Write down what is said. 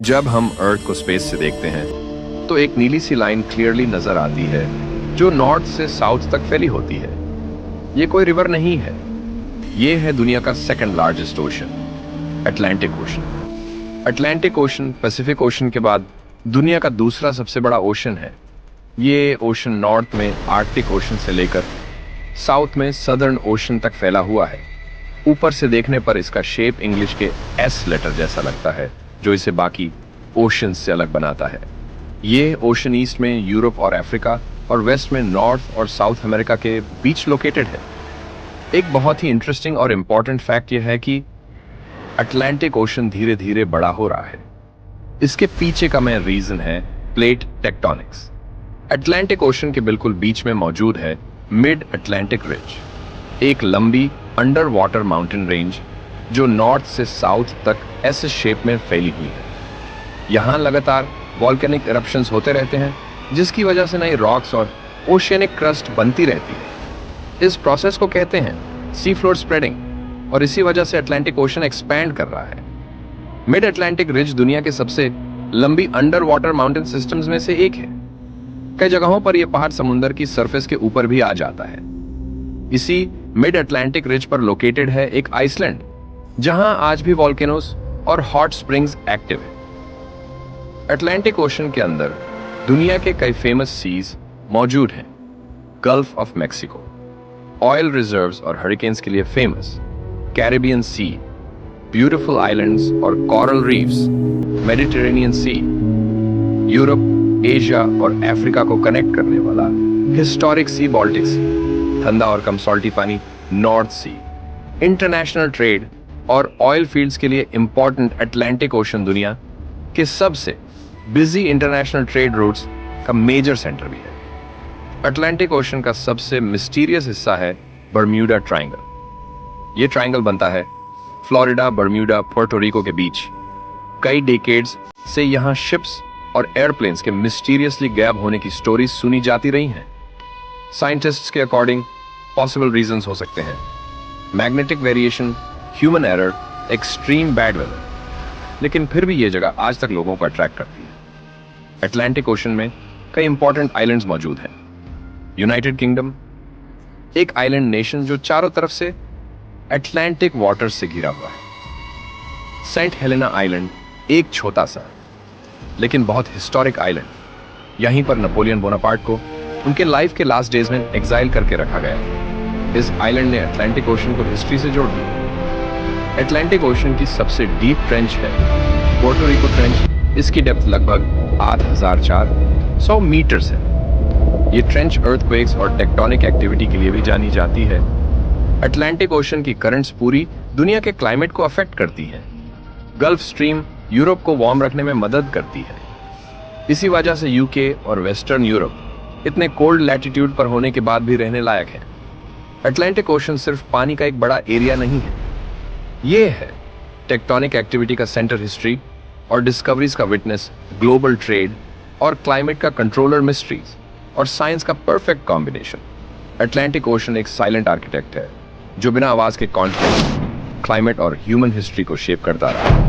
जब हम अर्थ को स्पेस से देखते हैं तो एक नीली सी लाइन क्लियरली नजर आती है जो नॉर्थ से साउथ तक फैली होती है। ये कोई रिवर नहीं है, ये है दुनिया का second largest ocean, Atlantic ocean. Atlantic ocean Pacific ocean के बाद दुनिया का दूसरा सबसे बड़ा ओशन है। ये ओशन नॉर्थ में आर्कटिक ओशन से लेकर साउथ में सदर्न ओशन तक फैला हुआ है। ऊपर से देखने पर इसका शेप इंग्लिश के एस लेटर जैसा लगता है, जो इसे बाकी ओशन से अलग बनाता है। ये ओशन ईस्ट में यूरोप और अफ्रीका और वेस्ट में नॉर्थ और साउथ अमेरिका के बीच लोकेटेड है। एक बहुत ही इंटरेस्टिंग और इंपॉर्टेंट फैक्ट यह है कि अटलांटिक ओशन धीरे धीरे बड़ा हो रहा है। इसके पीछे का मेन रीजन है प्लेट टेक्टोनिक्स। अटलांटिक ओशन के बिल्कुल बीच में मौजूद है मिड अटलांटिक रिज, एक लंबी अंडर वाटर माउंटेन रेंज जो नॉर्थ से साउथ तक ऐसे शेप में फैली हुई है। यहाँ लगातार वॉल्केनिक इरप्शंस होते रहते हैं, जिसकी वजह से नई रॉक्स और ओशियनिक क्रस्ट बनती रहती है। इस प्रोसेस को कहते हैं सी फ्लोर स्प्रेडिंग, और इसी वजह से अटलांटिक ओशन एक्सपैंड कर रहा है। मिड अटलांटिक रिज दुनिया के सबसे लंबी अंडर वाटर माउंटेन सिस्टम्स में से एक है। कई जगहों पर यह पहाड़ समुद्र की सरफेस के ऊपर भी आ जाता है। इसी मिड अटलांटिक रिज पर लोकेटेड है एक आइसलैंड, जहां आज भी वॉल्केनोस और हॉट स्प्रिंग्स एक्टिव है। अटलांटिक ओशन के अंदर दुनिया के कई फेमस सीज मौजूद हैं। Gulf of Mexico oil reserves और हरिकेन्स के लिए फेमस, कैरिबियन सी ब्यूटीफुल आइलैंड्स और कोरल रीफ्स, मेडिटेरेनियन सी यूरोप, एशिया और अफ्रीका को कनेक्ट करने वाला हिस्टोरिक सी बाल्टिक सी, ठंडा और कम सॉल्टी पानी नॉर्थ सी, इंटरनेशनल ट्रेड और ऑयल फील्ड्स के लिए इंपॉर्टेंट अटलांटिक ओशन दुनिया के सबसे बिजी इंटरनेशनल ट्रेड रूट्स का मेजर सेंटर भी है। अटलांटिक ओशन का सबसे मिस्टीरियस हिस्सा है बर्म्यूडा ट्रायंगल। ये ट्रायंगल बनता है फ्लोरिडा, बर्म्यूडा, पोर्टो रिको के बीच। कई डेकेड्स से यहाँ शिप्स और एयरप्लेन्स के मिस्टीरियसली गैप होने की स्टोरीज सुनी जाती रही हैं। साइंटिस्ट्स के अकॉर्डिंग पॉसिबल रीजंस हो सकते हैं magnetic variation, human error, extreme bad weather, लेकिन फिर भी यह जगह आज तक लोगों को अट्रैक्ट करती है। अटलांटिक ओशन में कई इंपॉर्टेंट आइलैंड्स मौजूद हैं। यूनाइटेड किंगडम एक आइलैंड नेशन जो चारों तरफ से अटलांटिक वाटर से घिरा हुआ है। सेंट हेलेना आइलैंड एक छोटा सा लेकिन बहुत हिस्टोरिक आइलैंड। यहीं पर नेपोलियन बोनापार्ट को उनके लाइफ के लास्ट डेज में एग्जाइल करके रखा गया। इस आइलैंड ने अटलांटिक ओशन को हिस्ट्री से जोड़ दिया। अटलांटिक ओशन की सबसे डीप ट्रेंच है पोर्टो रिको ट्रेंच। इसकी डेप्थ लगभग 8400 मीटर्स है। ये ट्रेंच अर्थक्वेक्स और टेक्टोनिक एक्टिविटी के लिए भी जानी जाती है। अटलांटिक ओशन की करंट्स पूरी दुनिया के क्लाइमेट को अफेक्ट करती हैं। गल्फ स्ट्रीम यूरोप को वार्म रखने में मदद करती है। इसी वजह से यूके और वेस्टर्न यूरोप इतने कोल्ड लैटिट्यूड पर होने के बाद भी रहने लायक है। अटलांटिक ओशन सिर्फ पानी का एक बड़ा एरिया नहीं है, ये है टेक्टोनिक एक्टिविटी का सेंटर, हिस्ट्री और डिस्कवरीज का विटनेस, ग्लोबल ट्रेड और क्लाइमेट का कंट्रोलर, मिस्ट्रीज और साइंस का परफेक्ट कॉम्बिनेशन। अटलांटिक ओशन एक साइलेंट आर्किटेक्ट है जो बिना आवाज के कॉन्टिनेंट, क्लाइमेट और ह्यूमन हिस्ट्री को शेप करता रहा।